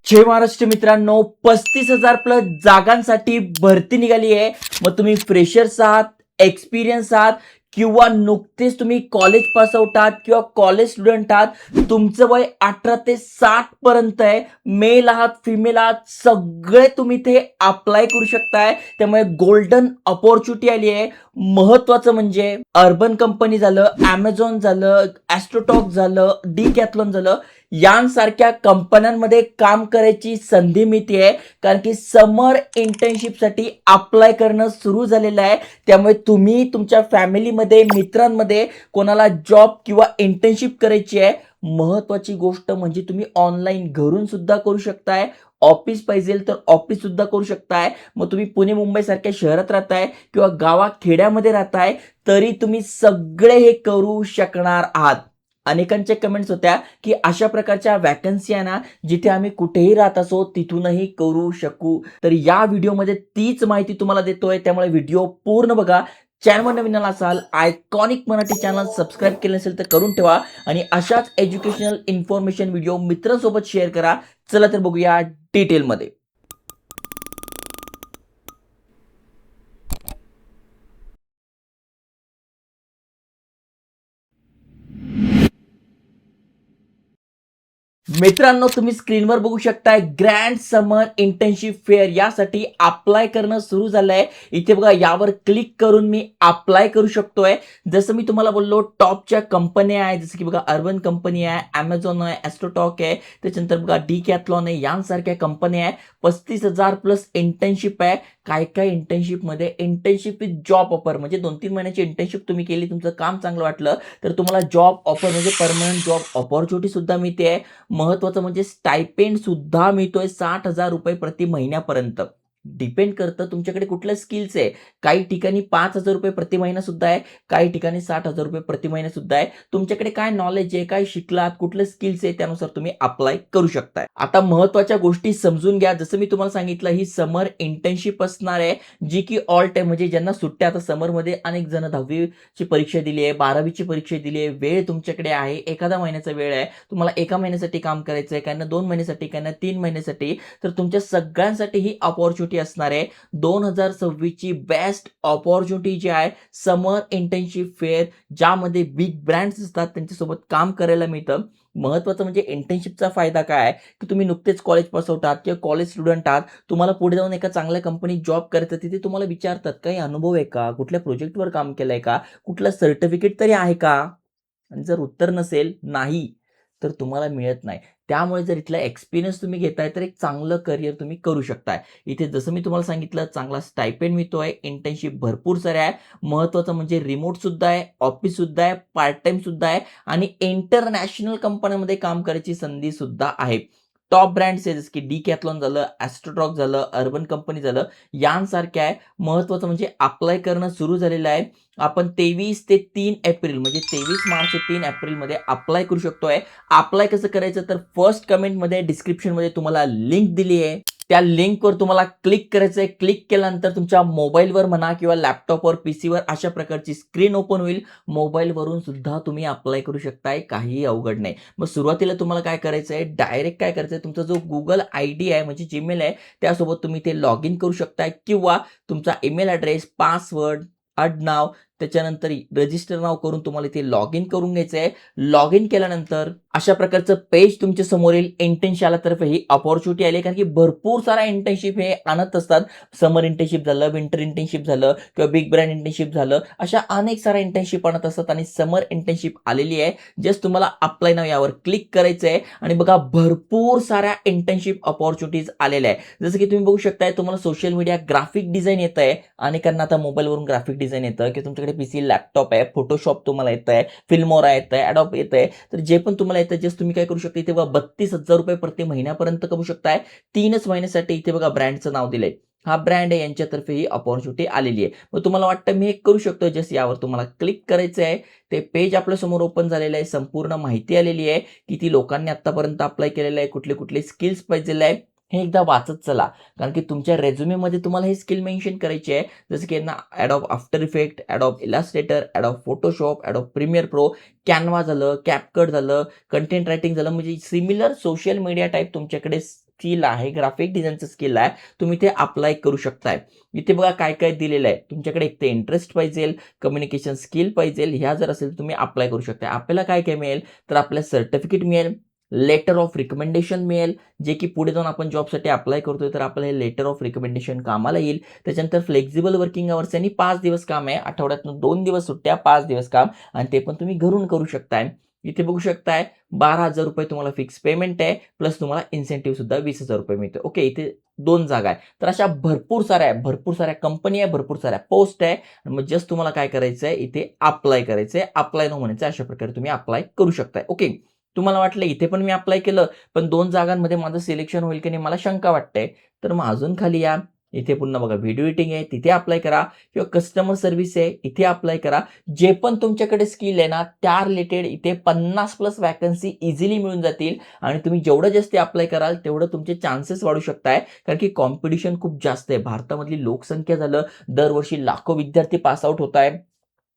जय महाराष्ट्र मित्रांनो, 35,000 प्लस जागांसाठी भरती निघाली आहे. मग तुम्ही फ्रेशर्स आहात, एक्सपिरियन्स आहात किंवा नुकतेच तुम्ही कॉलेज पास आउट आहात किंवा कॉलेज स्टुडंट आहात, तुमचं वय 18 ते 60 पर्यंत आहे, मेल आहात, फिमेल आहात, सगळे तुम्ही ते अप्लाय करू शकताय. त्यामुळे गोल्डन अपॉर्च्युनिटी आली आहे. महत्वाचं म्हणजे अर्बन कंपनी झालं, Amazon झालं, ॲस्ट्रोटॉक झालं, डिकॅथलॉन झालं, यांसारख्या कंपन्यांमध्ये काम करायची संधी मिळते, कारण की समर इंटर्नशिपसाठी अप्लाय करणं सुरू झालेलं आहे. त्यामुळे तुम्ही तुमच्या फॅमिलीमध्ये, मित्रांमध्ये कोणाला जॉब किंवा इंटर्नशिप करायची आहे, महत्वाची गोष्ट म्हणजे तुम्ही ऑनलाईन घरून सुद्धा करू शकताय. ऑफिस पाहिजे तर ऑफिस सुद्धा करू शकताय. मग तुम्ही पुणे मुंबई सारख्या शहरात राहताय किंवा गावा खेड्यामध्ये राहताय, तरी तुम्ही सगळे हे करू शकणार आहात. अनेकांच्या कमेंट्स होत्या की अशा प्रकारच्या वॅकन्सी आहे ना, जिथे आम्ही कुठेही राहत असो तिथूनही करू शकू. तर या व्हिडिओमध्ये तीच माहिती तुम्हाला देतोय, त्यामुळे व्हिडिओ पूर्ण बघा. चॅनलवर नवीन असाल, आयकॉनिक मराठी चॅनल सबस्क्राईब केलं नसेल तर करून ठेवा आणि अशाच एज्युकेशनल इन्फॉर्मेशन व्हिडिओ मित्रांसोबत शेअर करा. चला तर बघूया डिटेलमध्ये. मित्रांनो, तुम्ही स्क्रीनवर बघू शकताय ग्रँड समर इंटर्नशिप फेअर यासाठी अप्लाय करणं सुरू झालंय. इथे बघा, यावर क्लिक करून मी अप्लाय करू शकतोय. जसं मी तुम्हाला बोललो, टॉपच्या कंपन्या आहे, जसं की बघा अर्बन कंपनी आहे, Amazon आहे, ॲस्ट्रोटॉक आहे, त्याच्यानंतर बघा डिकॅथलॉन आहे, यांसारख्या कंपन्या आहे. 35,000 प्लस इंटर्नशिप आहे. काय काय इंटर्नशिपमध्ये इंटर्नशिप विथ जॉब ऑफर, म्हणजे 2-3 महिन्याची इंटर्नशिप तुम्ही केली, तुमचं काम चांगलं वाटलं तर तुम्हाला जॉब ऑफर म्हणजे परमनंट जॉब ऑपॉर्च्युनिटी सुद्धा मिळते. महत्वाचं म्हणजे स्टायपेंड सुद्धा मिळतोय, 60,000 रुपये प्रति महिन्यापर्यंत. डिपेंड करतं तुमच्याकडे कुठल्या स्किल्स आहे. काही ठिकाणी 5,000 रुपये प्रति महिना सुद्धा आहे, काही ठिकाणी 60,000 रुपये प्रति महिना सुद्धा आहे. तुमच्याकडे काय नॉलेज आहे, काय शिकलात, कुठलं स्किल्स आहे, त्यानुसार तुम्ही अप्लाय करू शकताय. आता महत्वाच्या गोष्टी समजून घ्या. जसं मी तुम्हाला सांगितलं, ही समर इंटर्नशिप असणार आहे, जी की ऑल टाइम, म्हणजे ज्यांना सुट्ट्या, आता समरमध्ये अनेक जण 10वीची परीक्षा दिली आहे, 12वीची परीक्षा दिली आहे, वेळ तुमच्याकडे आहे, एखादा महिन्याचा वेळ आहे, तुम्हाला एका महिन्यासाठी काम करायचं आहे, काहींना 2 महिन्यासाठी, काहींना 3 महिन्यासाठी, तर तुमच्या सगळ्यांसाठी ही अपॉर्च्युनिटी असणार आहे. 2026 ची बेस्ट अपॉर्च्युनिटी जी आहे, समर इंटर्नशिप फेअर, ज्यामध्ये बिग ब्रँड्स असतात त्यांच्यासोबत काम करायला मिळतं. महत्वाचं म्हणजे इंटर्नशिपचा फायदा काय आहे, की तुम्ही नुकतेच कॉलेज पास आउट आहात किंवा कॉलेज स्टुडंट आहात, तुम्हाला पुढे जाऊन एका चांगल्या कंपनीत जॉब करायचं, तिथे तुम्हाला विचारतात काही अनुभव आहे का, कुठल्या प्रोजेक्टवर काम केलंय का, कुठलं सर्टिफिकेट तरी आहे का? आणि जर उत्तर नसेल, नाही, तर तुम्हाला मिळत नाही. त्यामुळे जर इथला एक्सपिरियन्स तुम्ही घेताय, तर एक चांगलं करियर तुम्ही करू शकताय. इथे जसं मी तुम्हाला सांगितलं, चांगला स्टायपेंड मिळतोय, इंटर्नशिप भरपूर साऱ्या आहे. महत्त्वाचं म्हणजे रिमोट सुद्धा आहे, ऑफिस सुद्धा आहे, पार्ट टाईम सुद्धा आहे आणि इंटरनॅशनल कंपन्यांमध्ये काम करायची संधी सुद्धा आहे. टॉप ब्रँड्स आहे, जसं की डिकॅथलॉन झालं, ॲस्ट्रोटॉक झालं, अर्बन कंपनी झालं, यांसारख्या आहे. महत्त्वाचं म्हणजे अप्लाय करणं सुरू झालेलं आहे. आपण 23 ते 3 एप्रिल, म्हणजे 23 मार्च ते 3 एप्रिलमध्ये अप्लाय करू शकतोय. अप्लाय कसं करायचं, तर फर्स्ट कमेंटमध्ये, डिस्क्रिप्शनमध्ये तुम्हाला लिंक दिली आहे. त्या लिंकवर तुम्हाला क्लिक करायचं आहे. क्लिक केल्यानंतर तुमच्या मोबाईलवर म्हणा किंवा लॅपटॉपवर, पीसीवर अशा प्रकारची स्क्रीन ओपन होईल. मोबाईलवरून सुद्धा तुम्ही अप्लाय करू शकताय, काहीही अवघड नाही. मग सुरुवातीला तुम्हाला काय करायचं आहे, डायरेक्ट काय करायचं आहे, तुमचा जो Google आयडी आहे, म्हणजे जीमेल आहे, त्यासोबत तुम्ही ते लॉग इन करू शकताय किंवा तुमचा ईमेल ॲड्रेस, पासवर्ड, आडनाव, त्याच्यानंतर रजिस्टर नाव करून तुम्हाला इथे लॉग इन करून घ्यायचं आहे. लॉग इन केल्यानंतर अशा प्रकारचं पेज तुमच्या समोर येईल. इंटर्नशिपतर्फे ही अपॉर्च्युनिटी आली, कारण की भरपूर सारा इंटर्नशिप हे आणत असतात. समर इंटर्नशिप झालं, विंटर इंटर्नशिप झालं किंवा बिग ब्रँड इंटर्नशिप झालं, अशा अनेक साऱ्या इंटर्नशिप आणत असतात आणि समर इंटर्नशिप आलेली आहे. जस्ट तुम्हाला अप्लाय नाव यावर क्लिक करायचं आहे आणि बघा, भरपूर साऱ्या इंटर्नशिप अपॉर्च्युनिटीज आलेल्या आहे. जसं की तुम्ही बघू शकताय, तुम्हाला सोशल मीडिया ग्राफिक डिझाईन येत आहे. अनेकांना आता मोबाईलवरून ग्राफिक डिझाईन येतं, की तुमच्याकडे पीसी, लॅपटॉप आहे, फोटोशॉप तुम्हाला येत आहे, फिल्मोरा येत आहे, ॲडोब येत आहे, तर जे पण तुम्हाला येतं, जस्ट तुम्ही काय करू शकता, इथे बघा 32,000 रुपये प्रति महिन्यापर्यंत कमवू शकताय. 3च महिन्यासाठी. इथे बघा ब्रँडचं नाव दिलंय, हा ब्रँड आहे, यांच्यातर्फे ही अपॉर्च्युनिटी आलेली आहे. मग तुम्हाला वाटतं मी हे करू शकतो, जस्ट यावर तुम्हाला क्लिक करायचं आहे. ते पेज आपल्या समोर ओपन झालेलं आहे. संपूर्ण माहिती आलेली आहे, किती लोकांनी आतापर्यंत अप्लाय केलेलं आहे, कुठले कुठले स्किल्स पाहिजे आहे, हे एकदा वाचत चला. कारण की तुमच्या रेझ्युमेमध्ये तुम्हाला हे स्किल मेन्शन करायची आहे. जसं की यांना Adobe After Effect, Adobe Illustrator, Adobe Photoshop, Adobe Premiere Pro, Canva झालं, कॅपकट झालं, कंटेंट रायटिंग झालं, म्हणजे सिमिलर सोशल मीडिया टाईप तुमच्याकडे स्किल आहे, ग्राफिक डिझाईनचं स्किल आहे, तुम्ही ते अप्लाय करू शकताय. इथे बघा काय काय दिलेलं आहे. तुमच्याकडे एक ते इंटरेस्ट पाहिजे, कम्युनिकेशन स्किल पाहिजे. ह्या जर असेल तर तुम्ही अप्लाय करू शकता. आपल्याला काय काय मिळेल, तर आपल्याला सर्टिफिकेट मिळेल, लेटर ऑफ रिकमेंडेशन मिळेल, जे की पुढे जाऊन आपण जॉबसाठी अप्लाय करतोय तर आपल्याला हे लेटर ऑफ रिकमेंडेशन कामाला येईल. त्याच्यानंतर फ्लेक्सिबल वर्किंग अवर्स आणि 5 दिवस काम आहे. आठवड्यातून 2 दिवस सुट्ट्या, 5 दिवस काम आणि ते पण तुम्ही घरून करू शकताय. इथे बघू शकताय ₹12,000 तुम्हाला फिक्स पेमेंट आहे. प्लस तुम्हाला इन्सेंटिव्ह सुद्धा ₹20,000 मिळते. ओके, इथे 2 जागा आहे. तर अशा भरपूर साऱ्या कंपनी आहे, भरपूर साऱ्या पोस्ट आहे. मग जस्ट तुम्हाला काय करायचं आहे, इथे अप्लाय करायचं आहे. अप्लाय नो म्हणायचं. अशा प्रकारे तुम्ही अप्लाय करू शकताय. ओके. तुम्हाला वाटलं इथे पण मी अप्लाय केलं, पण 2 जागांमध्ये माझं सिलेक्शन होईल की नाही मला शंका वाटते. तर मग अजून खाली या. इथे पुन्हा बघा व्हिडिओ एडिटिंग आहे, तिथे अप्लाय करा किंवा कस्टमर सर्व्हिस आहे, इथे अप्लाय करा. जे पण तुमच्याकडे स्किल आहे ना, त्या रिलेटेड इथे 50+ व्हॅकन्सी इझिली मिळून जातील आणि तुम्ही जेवढं जास्त अप्लाय कराल, तेवढं तुमचे चान्सेस वाढू शकताय. कारण की कॉम्पिटिशन खूप जास्त आहे. भारतामधली लोकसंख्या झालं, दरवर्षी लाखो विद्यार्थी पास आउट होत आहे.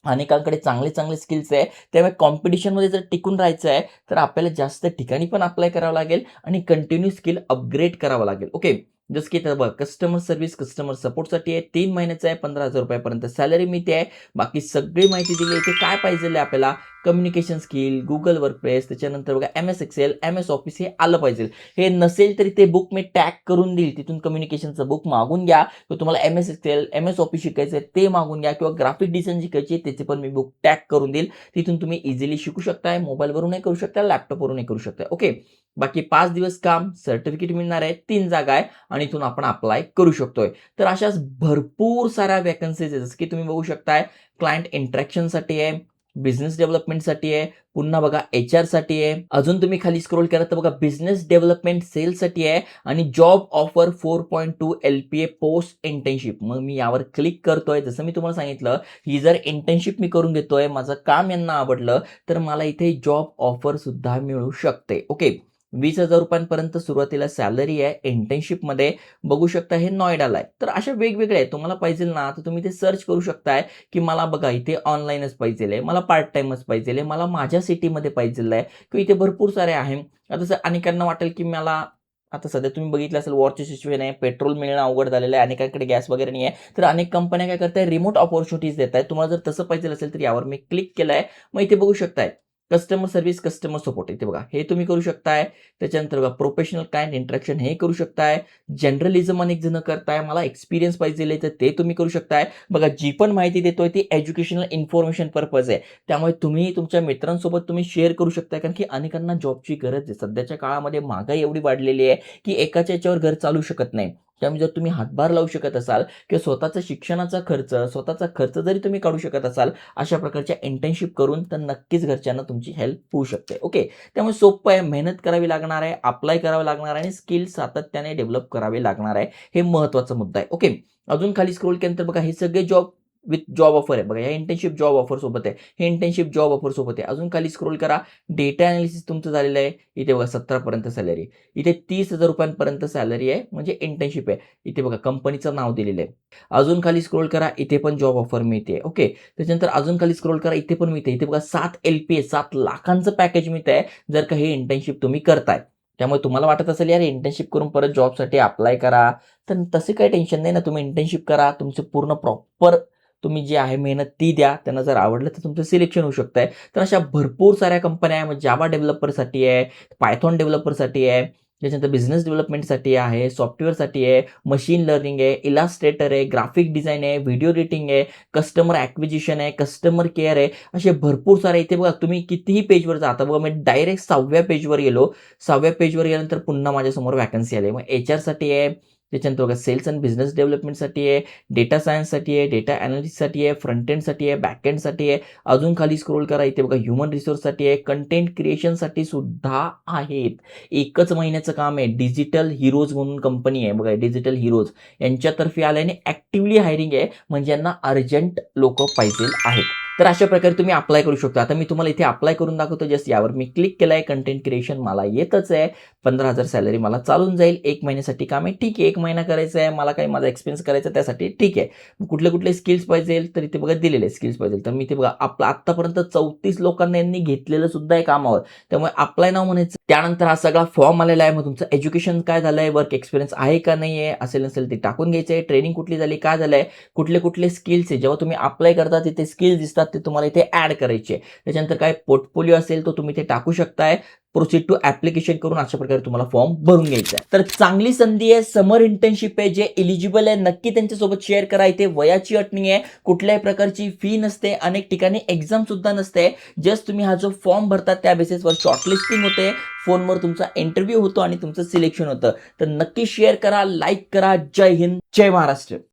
अनेकांकडे चांगले स्किल्स आहे. त्यामुळे कॉम्पिटिशनमध्ये जर टिकून राहायचं आहे, तर आपल्याला जास्त ठिकाणी पण अप्लाय करावं लागेल आणि कंटिन्यू स्किल अपग्रेड करावं लागेल. ओके. जसं की बघा कस्टमर सर्व्हिस, कस्टमर सपोर्टसाठी आहे. 3 महिन्याचं आहे, ₹15,000 पर्यंत सॅलरी मिळते आहे. बाकी सगळी माहिती दिली आहे. इथे काय पाहिजे आपल्याला कम्युनिकेशन स्किल, Google वर्कप्लेस, त्याच्यानंतर बघा MS एक्सेल, MS ऑफिस हे आलं पाहिजे. हे नसेल तरी ते बुक मी टॅग करून देईल. तिथून कम्युनिकेशनचं बुक मागून घ्या किंवा तुम्हाला MS एक्सेल, MS ऑफिस शिकायचं आहे ते मागून घ्या किंवा ग्राफिक डिझाईन शिकायची आहे त्याचे पण मी बुक टॅग करून देईल. तिथून तुम्ही इझिली शिकू शकताय. मोबाईलवरूनही करू शकता, लॅपटॉपवरूनही करू शकता. ओके. बाकी 5 दिवस काम, सर्टिफिकेट मिळणार आहे, 3 जागा आहे आणि इथून आपण अप्लाय करू शकतोय. तर अशाच भरपूर साऱ्या व्हॅकन्सीज आहेत. जसं की तुम्ही बघू शकताय क्लायंट इंटरॅक्शनसाठी आहे, बिझनेस डेव्हलपमेंटसाठी आहे, पुन्हा बघा HR साठी आहे. अजून तुम्ही खाली स्क्रोल केला तर बघा बिझनेस डेव्हलपमेंट सेल्ससाठी आहे आणि job offer 4.2 LPA post internship. मग मी यावर क्लिक करतोय. जसं मी तुम्हाला सांगितलं, ही जर इंटर्नशिप मी करून घेतोय, माझं काम यांना आवडलं, तर मला इथे जॉब ऑफर सुद्धा मिळू शकते. ओके. ₹20,000 सुरुवातीला सॅलरी आहे. इंटर्नशिपमध्ये बघू शकता हे नोएडाला आहे. तर अशा वेगवेगळे आहेत. तुम्हाला पाहिजे ना, तर तुम्ही ते सर्च करू शकताय, की मला बघा इथे ऑनलाईनच पाहिजे, मला पार्ट टाईमच पाहिजे, मला माझ्या सिटीमध्ये पाहिजे आहे किंवा इथे भरपूर सारे आहे. आता जर अनेकांना वाटेल, की मला आता सध्या तुम्ही बघितलं असेल वॉरची सिच्युएशन आहे, पेट्रोल मिळणं अवघड झालेलं आहे, अनेकांकडे गॅस वगैरे नाही आहे. तर अनेक कंपन्या काय करताय, रिमोट अपॉर्च्युनिटीज देत आहेत. तुम्हाला जर तसं पाहिजे असेल तर यावर मी क्लिक केलंय. मग इथे बघू शकताय कस्टमर सर्व्हिस, कस्टमर सपोर्ट इथे बघा हे तुम्ही करू शकताय. त्याच्यानंतर बघा प्रोफेशनल क्लायंट इंटरॅक्शन हे करू शकताय. जर्नलिझम अनेक जण करताय. मला एक्सपिरियन्स पाहिजे तर ते तुम्ही करू शकताय. बघा जी पण माहिती देतोय ती एज्युकेशनल इन्फॉर्मेशन पर्पज आहे. त्यामुळे तुम्ही तुमच्या मित्रांसोबत तुम्ही शेअर करू शकता कारण की अनेकांना जॉबची गरज आहे. सध्याच्या काळामध्ये महागाई एवढी वाढलेली आहे की एकाच्या याच्यावर घर चालू शकत नाही. त्यामुळे जर तुम्ही हातभार लावू शकत असाल किंवा स्वतःचा शिक्षणाचा खर्च, स्वतःचा खर्च जरी तुम्ही काढू शकत असाल अशा प्रकारच्या इंटर्नशिप करून तर नक्कीच घरच्यांना तुमची हेल्प होऊ शकते. ओके. त्यामुळे सोपं आहे, मेहनत करावी लागणार आहे, अप्लाय करावं लागणार आहे आणि स्किल सातत्याने डेव्हलप करावे लागणार आहे. हे महत्त्वाचा मुद्दा आहे. ओके. अजून खाली स्क्रोल केल्यानंतर बघा हे सगळे जॉब विथ जॉब ऑफर आहे. बघा हे इंटर्नशिप जॉब ऑफर सोबत आहे. हे इंटर्नशिप जॉब ऑफर सोबत आहे. अजून खाली स्क्रोल करा. डेटा एनालिसिस तुमचं झालेलं आहे. इथे बघा 17 पर्यंत सॅलरी. इथे ₹30,000 पर्यंत सॅलरी आहे म्हणजे इंटर्नशिप आहे. इथे बघा कंपनीचं नाव दिलेलं आहे. अजून खाली स्क्रोल करा. इथे पण जॉब ऑफर मिळते. ओके. त्याच्यानंतर अजून खाली स्क्रोल करा. इथे पण मिळते. इथे बघा 7 LPA 7 लाखांचं पॅकेज मिळतंय जर का हे इंटर्नशिप तुम्ही करताय. त्यामुळे तुम्हाला वाटत असेल यार इंटर्नशिप करून परत जॉबसाठी अप्लाय करा. तर तसे काही टेन्शन नाही ना. तुम्ही इंटर्नशिप करा. तुमचं पूर्ण प्रॉपर तुम्ही जी आहे मेहनत ती द्या. त्यांना जर आवडलं तर तुमचं सिलेक्शन होऊ शकतंय. तर अशा भरपूर साऱ्या कंपन्या आहे. जावा डेव्हलपरसाठी आहे, पायथॉन डेव्हलपरसाठी आहे, त्याच्यानंतर बिझनेस डेव्हलपमेंटसाठी आहे, सॉफ्टवेअरसाठी आहे, मशीन लर्निंग आहे, इलास्ट्रेटर आहे, ग्राफिक डिझाइन आहे, व्हिडिओ एडिटिंग आहे, कस्टमर ॲक्विजिशन आहे, कस्टमर केअर आहे. असे भरपूर सारे इथे बघा तुम्ही कितीही पेजवर जाता बघा मी डायरेक्ट 6व्या पेजवर गेलो. 6व्या पेजवर गेल्यानंतर पुन्हा माझ्यासमोर व्हॅकन्सी आली. मग HR साठी आहे, त्याच्यानंतर बघा सेल्स अँड बिझनेस डेव्हलपमेंटसाठी आहे, डेटा सायन्ससाठी आहे, डेटा एनालिसिससाठी आहे, फ्रंट एंडसाठी आहे, बॅक एंडसाठी आहे. अजून खाली स्क्रोल करा. इथे बघा ह्युमन रिसोर्ससाठी आहे, कंटेंट क्रिएशनसाठी सुद्धा आहेत. एकच महिन्याचं काम आहे. डिजिटल हीरोज म्हणून कंपनी आहे बघा, डिजिटल हीरोज यांच्यातर्फे आल्याने ॲक्टिव्हली हायरिंग आहे म्हणजे यांना अर्जंट लोकं पाहिजे आहेत. तर अशा प्रकारे तुम्ही अप्लाय करू शकता. आता मी तुम्हाला इथे अप्लाय करून दाखवतो. जस्ट यावर मी क्लिक केलंय. कंटेंट क्रिएशन मला येतच आहे. 15,000 सॅलरी मला चालून जाईल. 1 महिन्यासाठी काम आहे. ठीक आहे, 1 महिना करायचं आहे. मला काही माझा एक्सपिरियन्स करायचा आहे त्यासाठी ठीक आहे. मग कुठले स्किल्स पाहिजे तर इथे बघा दिलेले स्किल्स पाहिजे. तर मी इथे बघा आपलं आत्तापर्यंत 34 लोकांना यांनी घेतलेलं सुद्धा आहे कामावर. त्यामुळे अप्लाय नाव म्हणायचं. त्यानंतर हा सगळा फॉर्म आलेला आहे. मग तुमचं एज्युकेशन काय झालंय, वर्क एक्सपिरियन्स आहे का नाही आहे, असेल नसेल ते टाकून घ्यायचं आहे. ट्रेनिंग कुठली झाली, काय झालंय, कुठले स्किल्स आहे. जेव्हा तुम्ही अप्लाय करता तिथे स्किल्स दिसतात ते तुम्हाला इथे ऍड करायचे. त्याच्यानंतर काय पोर्टफोलिओ असेल तो तुम्ही ते टाकू शकताय. प्रोसीड टू ऍप्लिकेशन करून अशा प्रकारे तुम्हाला फॉर्म भरून घ्यायचा आहे. तर चांगली संधी आहे, समर इंटर्नशिप आहे, जे एलिजिबल आहे नक्की त्यांच्यासोबत शेअर करा. इथे वयाची अट नाही आहे, कुठल्याही प्रकारची फी नसते, अनेक ठिकाणी एक्झाम सुद्धा नसते. जस्ट तुम्ही हा जो फॉर्म भरता त्या बेसिसवर शॉर्टलिस्टिंग होते, फोनवर तुमचा इंटरव्ह्यू होतो आणि तुमचं सिलेक्शन होतं. तर नक्की शेअर करा, लाईक करा. जय हिंद, जय महाराष्ट्र.